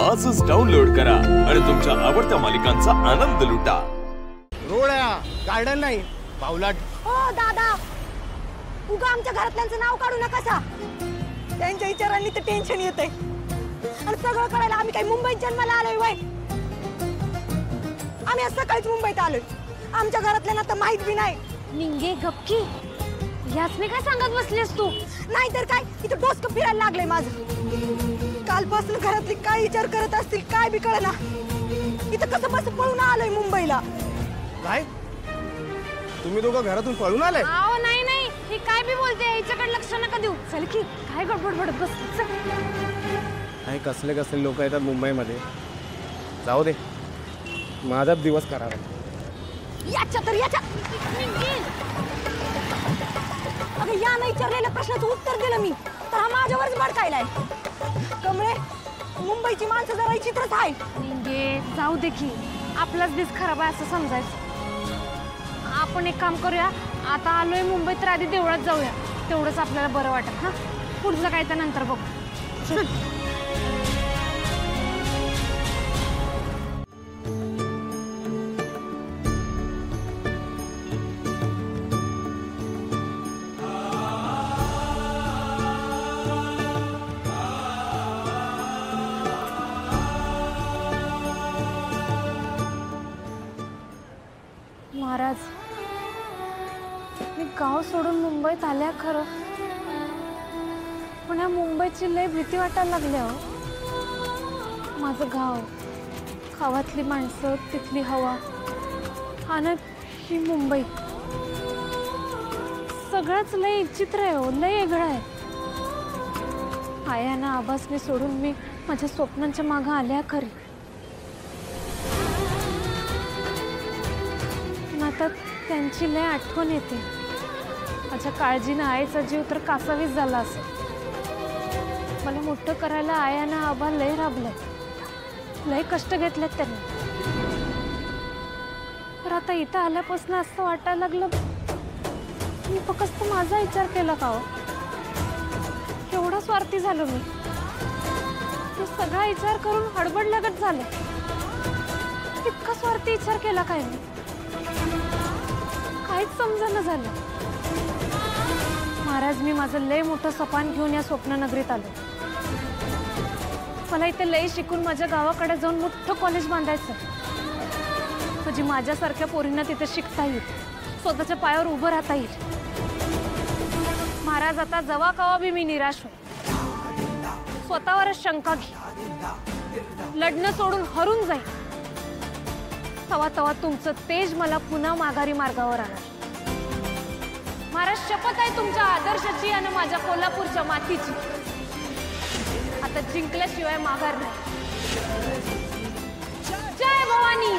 आजच डाउनलोड करा आणि तुमच्या आवडत्या मालिकांचा आनंद लुटा। रोड्या गार्डन नाही पावलाट। हो दादा, उगा आमच्या घरातल्यांचं नाव काढू नका सा। त्यांच्या विचारांनी तर टेन्शन येतंय आणि सगळं कळायला आम्ही काही मुंबईत जन्माला आलोय वय? आम्ही आज सकाळीच मुंबईत आलोय। आमच्या घरातल्यांना तर माहित बी नाही। निंगे गपकी, यासने काय सांगत बसलीस तू? नाहीतर काय, इथं डोसकं फिरायला लागलंय माझं। कालपासून घरातली काय विचार करत असतील काय बी कळना। इथं कसं बस पळून आलोय मुंबईला। काय तुम्ही दोघं घरातून पळून आले? आओ नाही नाही, ही काय बी बोलते, हिच्याकडे लक्ष नका देऊ। चल की, काय गडबड पडत बस। नाही, कसले कसले लोक येतात मुंबईमध्ये। जाऊ दे, माझा दिवस करावा। याच्या तर याच्या अगं या नाही विचारलेल्या प्रश्नाचं उत्तर दिलं मी तर हा माझ्यावरच भडकायलाय। कमळे, मुंबईची माणसं जरा विचित्रच आहे। निंगे जाऊ दे की, आपलाच दिस खराब आहे असं समजायचं। आपण एक काम करूया, आता आलोय मुंबईत तर आधी देवळात जाऊया, तेवढंच आपल्याला बरं वाटत। हा, पुढचं काय तर नंतर बघू। महाराज, मी गाव सोडून मुंबईत आल्या खरं, पण या मुंबईची लय भीती वाटायला लागली हो। माझं गाव, गावातली माणसं, तिथली हवा आणि ही मुंबई, सगळंच लय विचित्र आहे हो, लय वेगळं आहे। आयाना आबासने सोडून मी माझ्या स्वप्नांच्या मागं आल्या खरी, आता त्यांची लय आठवण येते। माझ्या काळजीनं आईचा जीव तर कासावीस झाला असं। मला मोठं करायला आयानं आबा लय राबलं, लय कष्ट घेतलेत त्यांनी। तर आता इथं आल्यापासून असं वाटायला लागलं मी फक्त माझा विचार केला का हो? केवढा स्वार्थी झालो मी। तो सगळा विचार करून हडबडल्यागत झालं। इतका स्वार्थी विचार केला काय मी? काहीच समजेना झालं। महाराज, मी माझं लय मोठं सपान घेऊन या स्वप्ननगरीत आलो। मला इथे लय शिकून माझ्या गावाकडे जाऊन मोठं कॉलेज बांधायचं, म्हणजे माझ्यासारख्या पोरींना तिथे शिकता येईल, स्वतःच्या पायावर उभं राहता येईल। महाराज, आता जवा कवा बी मी निराश हो, स्वतःवरच शंका घे, लढणं सोडून हरून जाईल, तवा तवा तुमचं तेज मला पुन्हा माघारी मार्गावर आणणार। महाराज, शपथ आहे तुमच्या आदर्शाची आणि माझ्या कोल्हापूरच्या मातीची। आता जिंकल्याशिवाय माघार नाही। जय भवानी।